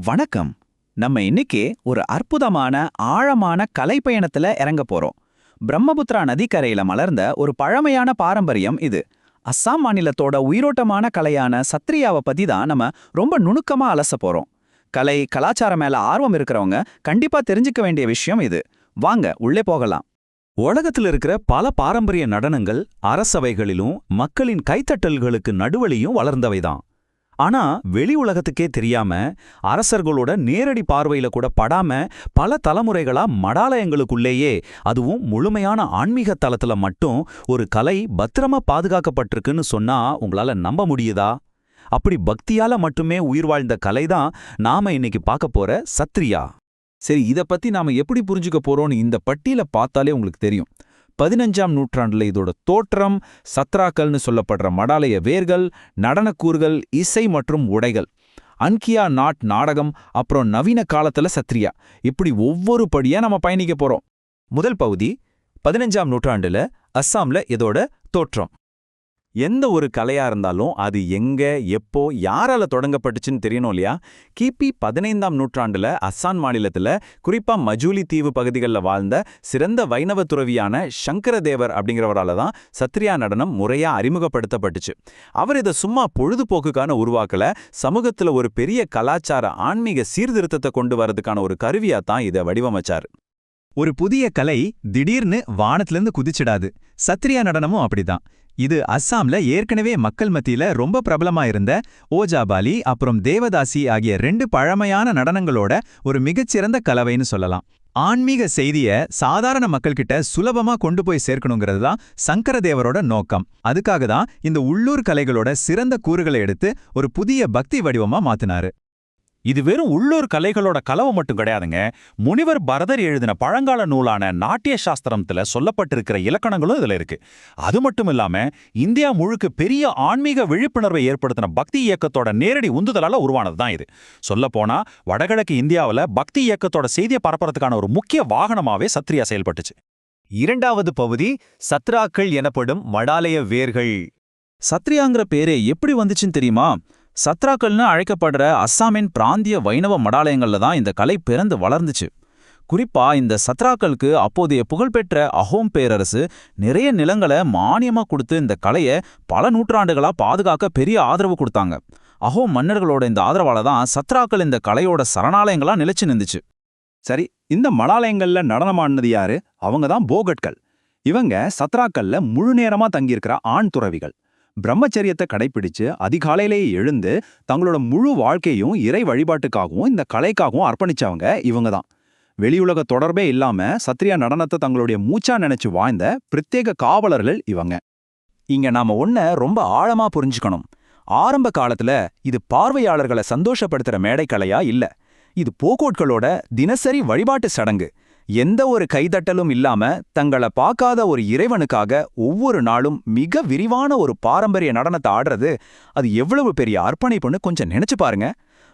வணக்கம். நம்ம இன்னைக்கு ஒரு அற்புதமான ஆழமான கலைப்பயணத்துல இறங்க போறோம். பிரம்மபுத்திரா நதிக்கரையில மலர்ந்த ஒரு பழமையான பாரம்பரியம் இது. அஸ்ஸாம் மாநிலத்தோட உயிரோட்டமான கலையான சத்ரியாவை பத்தி தான் நம்ம ரொம்ப நுணுக்கமா அலச போறோம். கலை கலாச்சாரம் மேல ஆர்வம் இருக்கிறவங்க கண்டிப்பா தெரிஞ்சுக்க வேண்டிய விஷயம் இது. வாங்க உள்ளே போகலாம். உலகத்துல இருக்கிற பல பாரம்பரிய நடனங்கள் அரசவைகளிலும் மக்களின் கைத்தட்டல்களுக்கு நடுவழியும் வளர்ந்தவைதான். ஆனா வெளி உலகத்துக்கே தெரியாம அரசர்களோட நேரடி பார்வையில கூட படாம பல தலைமுறைகளா மடாலயங்களுக்குள்ளேயே, அதுவும் முழுமையான ஆன்மீக தலத்துல மட்டும் ஒரு கலை பத்திரமா பாதுகாக்கப்பட்டிருக்குன்னு சொன்னா உங்களால நம்ப முடியுதா? அப்படி பக்தியால மட்டுமே உயிர் வாழ்ந்த கலைதான் நாம இன்னைக்கு பார்க்க போற சத்ரியா. சரி, இத பத்தி நாம எப்படி புரிஞ்சுக்க போறோம்னு இந்த பட்டியல பார்த்தாலே உங்களுக்கு தெரியும். 15ஆம் நூற்றாண்டுல இதோட தோற்றம், சத்ராக்கள்னு சொல்லப்படுற மடாலய வேர்கள், நடனக்கூறுகள், இசை மற்றும் உடைகள், அன்கியா நாட் நாடகம், அப்புறம் நவீன காலத்துல சத்ரியா, இப்படி ஒவ்வொரு படியா நம்ம பயணிக்க போறோம். முதல் பகுதி 15ஆம் நூற்றாண்டுல அஸ்ஸாம்ல இதோட தோற்றம். எந்த ஒரு கலையா இருந்தாலும் அது எங்க, எப்போ, யாரால தொடங்கப்பட்டுச்சுன்னு தெரியணும் இல்லையா? கிபி 15ஆம் நூற்றாண்டுல அஸ்ஸாம் மாநிலத்துல, குறிப்பா மஜூலி தீவு பகுதிகளில் வாழ்ந்த சிறந்த வைணவ துறவியான சங்கரதேவர் அப்படிங்கிறவரால தான் சத்ரியா நடனம் முறையா அறிமுகப்படுத்தப்பட்டுச்சு. அவர் இதை சும்மா பொழுதுபோக்குக்கான உருவாக்கல, சமூகத்துல ஒரு பெரிய கலாச்சார ஆன்மீக சீர்திருத்தத்தை கொண்டு வரதுக்கான ஒரு கருவியா தான் இதை வடிவமைச்சார். ஒரு புதிய கலை திடீர்னு வானத்திலிருந்து குதிச்சிடாது. சத்ரியா நடனமும் அப்படிதான். இது அஸ்ஸாம்ல ஏற்கனவே மக்கள் மத்தியில ரொம்ப பிரபலமா இருந்த ஓஜாபாலி அப்புறம் தேவதாசி ஆகிய 2 பழமையான நடனங்களோட ஒரு மிகச்சிறந்த கலவைன்னு சொல்லலாம். ஆன்மீக செய்திய சாதாரண மக்கள்கிட்ட சுலபமா கொண்டு போய் சேர்க்கணுங்கிறது தான் சங்கரதேவரோட நோக்கம். அதுக்காக தான் இந்த உள்ளூர் கலைகளோட சிறந்த கூறுகளை எடுத்து ஒரு புதிய பக்தி வடிவமா மாத்தினாரு. இது வெறும் உள்ளூர் கலைகளோட கலவை மட்டும் கிடையாதுங்க. முனிவர் பரதர் எழுதின பழங்கால நூலான நாட்டிய சாஸ்திரத்துல சொல்லப்பட்டிருக்கிற இலக்கணங்களும் இதுல இருக்கு. அது மட்டும் இல்லாம இந்தியா முழுக்க பெரிய ஆன்மீக விழிப்புணர்வை ஏற்படுத்தின பக்தி இயக்கத்தோட நேரடி உந்துதலால உருவானதுதான் இது. சொல்லப்போனா வடகிழக்கு இந்தியாவில் பக்தி இயக்கத்தோட செய்தியை பரப்புறதுக்கான ஒரு முக்கிய வாகனமாவே சத்ரியா செயல்பட்டுச்சு. இரண்டாவது பகுதி சத்ராக்கள் எனப்படும் மடாலய வேர்கள். சத்ரியாங்கிற பேரே எப்படி வந்துச்சுன்னு தெரியுமா? சத்ராக்கள்னு அழைக்கப்படுற அஸ்ஸாமின் பிராந்திய வைணவ மடாலயங்கள்ல தான் இந்த கலை பிறந்து வளர்ந்துச்சு. குறிப்பா இந்த சத்ராக்களுக்கு அப்போதைய புகழ்பெற்ற அஹோம் பேரரசு நிறைய நிலங்களை மானியமா கொடுத்து இந்த கலையை பல நூற்றாண்டுகளா பாதுகாக்க பெரிய ஆதரவு கொடுத்தாங்க. அஹோம் மன்னர்களோட இந்த ஆதரவால தான் சத்ராக்கள் இந்த கலையோட சரணாலயங்களா நிலைச்சு நின்றுச்சு. சரி, இந்த மடாலயங்கள்ல நடனமானது யாரு? அவங்க தான் போகட்கள். இவங்க சத்ராக்கள்ல முழு நேரமா தங்கியிருக்கிற ஆண் துறவிகள். பிரம்மச்சரியத்தை கடைப்பிடிச்சு அதிகாலையிலேயே எழுந்து தங்களோட முழு வாழ்க்கையும் இறை வழிபாட்டுக்காகவும் இந்த கலைக்காகவும் அர்ப்பணிச்சவங்க இவங்க தான். வெளியுலக தொடர்பே இல்லாம சத்ரியா நடனத்தை தங்களுடைய மூச்சா நினைச்சு வாழ்ந்த பிரத்யேக காவலர்கள் இவங்க. இங்க நாம ஒன்ன ரொம்ப ஆழமா புரிஞ்சுக்கணும். ஆரம்ப காலத்துல இது பார்வையாளர்களை சந்தோஷப்படுத்துற மேடைக்கலையா இல்ல. இது போகோட்களோட தினசரி வழிபாட்டு சடங்கு. எந்த ஒரு கைதட்டலும் இல்லாம தங்களை பார்க்காத ஒரு இறைவனுக்காக ஒவ்வொரு நாளும் மிக விரிவான ஒரு பாரம்பரிய நடனத்தை ஆடுறது, அது எவ்வளவு பெரிய அர்ப்பணிப்புன்னு கொஞ்சம் நினைச்சு பாருங்க.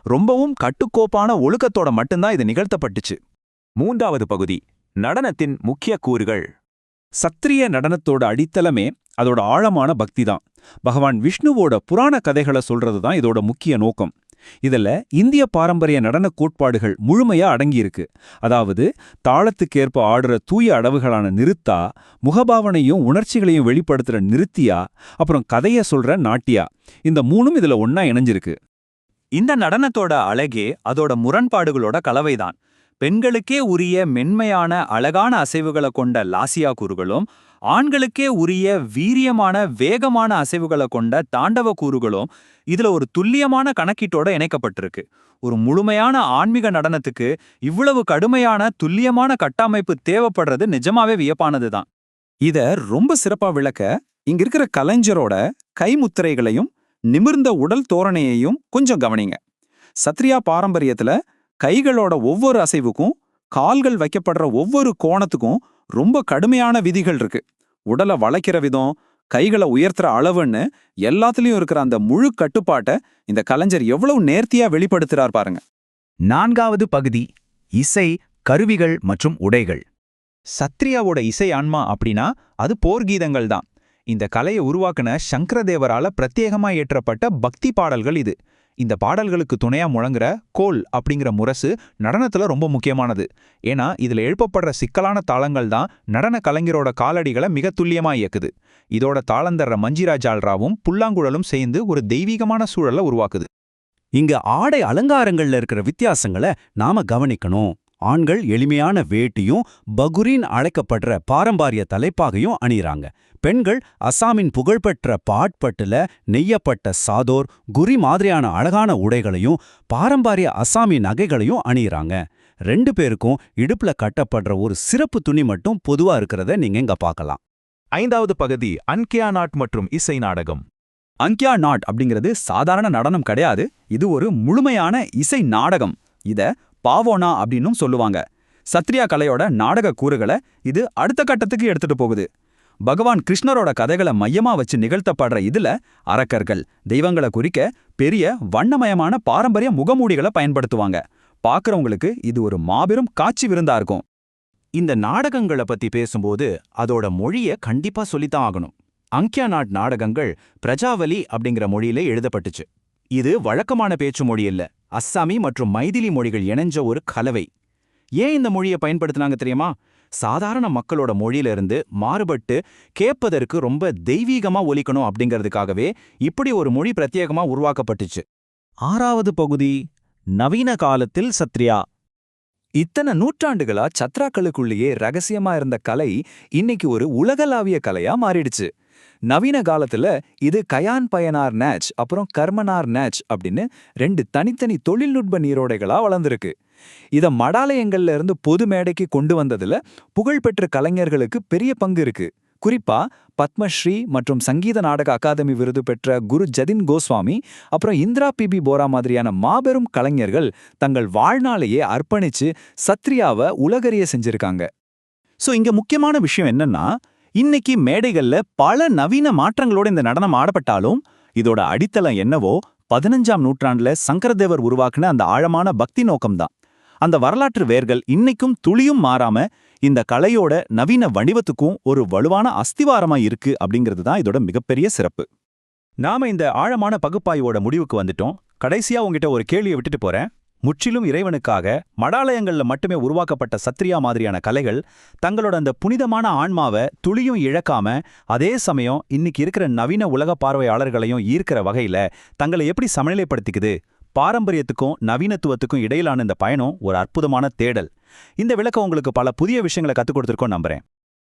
ரொம்பவும் கட்டுக்கோப்பான ஒழுக்கத்தோட மட்டும்தான் இது நிகழ்த்தப்பட்டுச்சு. மூன்றாவது பகுதி நடனத்தின் முக்கிய கூறுகள். சத்ரிய நடனத்தோட அடித்தளமே அதோட ஆழமான பக்தி தான். பகவான் விஷ்ணுவோட புராண கதைகளை சொல்றது தான் இதோட முக்கிய நோக்கம். இதுல இந்திய பாரம்பரிய நடன கோட்பாடுகள் முழுமையா அடங்கியிருக்கு. அதாவது தாளத்துக்கேற்ப ஆடுற தூய அடவுகளான நிருத்தா, முகபாவனையும் உணர்ச்சிகளையும் வெளிப்படுத்துற நிருத்தியா, அப்புறம் கதைய சொல்ற நாட்டியா, இந்த 3ம் இதுல ஒன்னா இணைஞ்சிருக்கு. இந்த நடனத்தோட அழகே அதோட முரண்பாடுகளோட கலவைதான். பெண்களுக்கே உரிய மென்மையான அழகான அசைவுகளை கொண்ட லாசியா கூறுகளும், ஆண்களுக்கே உரிய வீரியமான வேகமான அசைவுகளை கொண்ட தாண்டவ கூறுகளும் இதுல ஒரு துல்லியமான கணக்கீட்டோட இணைக்கப்பட்டிருக்கு. ஒரு முழுமையான ஆன்மீக நடனத்துக்கு இவ்வளவு கடுமையான துல்லியமான கட்டமைப்பு தேவைப்படுறது நிஜமாவே வியப்பானதுதான். இத ரொம்ப சிறப்பா விளக்க இங்க இருக்கிற கலைஞரோட கைமுத்திரைகளையும் நிமிர்ந்த உடல் தோரணையையும் கொஞ்சம் கவனிங்க. சத்ரியா பாரம்பரியத்துல கைகளோட ஒவ்வொரு அசைவுக்கும், கால்கள் வைக்கப்படுற ஒவ்வொரு கோணத்துக்கும் ரொம்ப கடுமையான விதிகள் இருக்கு. உடலை வளைக்கிற விதம், கைகளை உயர்த்துற அளவுன்னு எல்லாத்துலயும் இருக்கிற அந்த முழு கட்டுப்பாட்டை இந்த கலைஞர் எவ்வளவு நேர்த்தியா வெளிப்படுத்துறார் பாருங்க. 4வது பகுதி இசை, கருவிகள் மற்றும் உடைகள். சத்ரியாவோட இசை ஆன்மா அப்படின்னா அது போர்கீதங்கள் தான். இந்த கலையை உருவாக்குன சங்கரதேவரால பிரத்யேகமா ஏற்றப்பட்ட பக்தி பாடல்கள் இது. இந்த பாடல்களுக்கு துணையா முழங்குற கோல் அப்படிங்கிற முரசு நடனத்துல ரொம்ப முக்கியமானது. ஏன்னா இதுல எழுப்பப்படுற சிக்கலான தாளங்கள் தான் நடன கலைஞரோட காலடிகளை மிக துல்லியமா இயக்குது. இதோட தாளந்தர்ற மஞ்சிரா ஜால்ராவும் புல்லாங்குழலும் சேர்ந்து ஒரு தெய்வீகமான சூழலை உருவாக்குது. இங்க ஆடை அலங்காரங்கள்ல இருக்கிற வித்தியாசங்களை நாம கவனிக்கணும். ஆண்கள் எளிமையான வேட்டியும் பகுரின் அழைக்கப்படுற பாரம்பரிய தலைப்பாகையும் அணியிறாங்க. பெண்கள் அசாமின் புகழ்பெற்ற பாட்பட்டுல நெய்யப்பட்ட சாதோர், குரி மாதிரியான அழகான உடைகளையும் பாரம்பரிய அசாமி நகைகளையும் அணியிறாங்க. 2 பேருக்கும் இடுப்புல கட்டப்படுற ஒரு சிறப்பு துணி மட்டும் பொதுவா இருக்கிறத நீங்க இங்க பார்க்கலாம். 5வது பகுதி அன்கியா நாட் மற்றும் இசை நாடகம். அங்கியா நாட் அப்படிங்கிறது சாதாரண நடனம் கிடையாது. இது ஒரு முழுமையான இசை நாடகம். இத பாவோனா அப்படின்னும் சொல்லுவாங்க. சத்ரியா கலையோட நாடக கூறுகளை இது அடுத்த கட்டத்துக்கு எடுத்துட்டு போகுது. பகவான் கிருஷ்ணரோட கதைகளை மையமா வச்சு நிகழ்த்தப்படுற இதுல அரக்கர்கள், தெய்வங்களை குறிக்க பெரிய வண்ணமயமான பாரம்பரிய முகமூடிகளை பயன்படுத்துவாங்க. பார்க்கறவங்களுக்கு இது ஒரு மாபெரும் காட்சி விருந்தா இருக்கும். இந்த நாடகங்களை பத்தி பேசும்போது அதோட மொழிய கண்டிப்பா சொல்லித்தான் ஆகணும். அங்கியா நாட் நாடகங்கள் பிரஜாவலி அப்படிங்கிற மொழியில எழுதப்பட்டுச்சு. இது வழக்கமான பேச்சு மொழி இல்ல, அஸ்ஸாமி மற்றும் மைதிலி மொழிகள் இணைஞ்ச ஒரு கலவை. ஏன் இந்த மொழியை பயன்படுத்தினாங்க தெரியுமா? சாதாரண மக்களோட மொழியிலிருந்து மாறுபட்டு கேட்பதற்கு ரொம்ப தெய்வீகமா ஒலிக்கணும் அப்படிங்கிறதுக்காகவே இப்படி ஒரு மொழி பிரத்யேகமா உருவாக்கப்பட்டுச்சு. 6வது பகுதி நவீன காலத்தில் சத்ரியா. இத்தனை நூற்றாண்டுகளா சத்ராக்களுக்குள்ளேயே ரகசியமா இருந்த கலை இன்னைக்கு ஒரு உலகளாவிய கலையா மாறிடுச்சு. நவீன காலத்துல இது கயான் பயனார் நேச் அப்புறம் கர்மனார் நேச் அப்படின்னு 2 தனித்தனி தொழில்நுட்ப நீரோடைகளா வளர்ந்துருக்கு. இத மடாலயங்கள்ல இருந்து பொது மேடைக்கு கொண்டு வந்ததுல புகழ்பெற்ற கலைஞர்களுக்கு பெரிய பங்கு இருக்கு. குறிப்பா பத்மஸ்ரீ மற்றும் சங்கீத நாடக அகாதமி விருது பெற்ற குரு ஜதின் கோஸ்வாமி அப்புறம் இந்திரா பிபி போரா மாதிரியான மாபெரும் கலைஞர்கள் தங்கள் வாழ்நாளையே அர்ப்பணிச்சு சத்ரியாவை உலகறிய செஞ்சிருக்காங்க. சோ இங்க முக்கியமான விஷயம் என்னன்னா, இன்னைக்கு மேடைகள்ல பல நவீன மாற்றங்களோட இந்த நடனம் ஆடப்பட்டாலும் இதோட அடித்தளம் என்னவோ 15ஆம் நூற்றாண்டுல சங்கரதேவர் உருவாக்குன அந்த ஆழமான பக்தி நோக்கம்தான். அந்த வரலாற்று வேர்கள் இன்னைக்கும் துளியும் மாறாம இந்த கலையோட நவீன வடிவத்துக்கும் ஒரு வலுவான அஸ்திவாரமா இருக்கு அப்படிங்கிறது தான் இதோட மிகப்பெரிய சிறப்பு. நாம இந்த ஆழமான பகுப்பாய்வோட முடிவுக்கு வந்துட்டோம். கடைசியா உங்ககிட்ட ஒரு கேள்வியை விட்டுட்டு போறேன். முற்றிலும் இறைவனுக்காக மடாலயங்கள்ல மட்டுமே உருவாக்கப்பட்ட சத்ரியா மாதிரியான கலைகள் தங்களோட அந்த புனிதமான ஆன்மாவை துளியும் இழக்காம அதே சமயம் இன்னைக்கு இருக்கிற நவீன உலக பார்வையாளர்களையும் ஈர்க்கிற வகையில தங்களை எப்படி சமநிலைப்படுத்திக்குது? பாரம்பரியத்துக்கும் நவீனத்துவத்துக்கும் இடையிலான இந்த பயணம் ஒரு அற்புதமான தேடல். இந்த விளக்கம் உங்களுக்கு பல புதிய விஷயங்களை கத்துக் கொடுத்திருக்கோம் நம்புறேன்.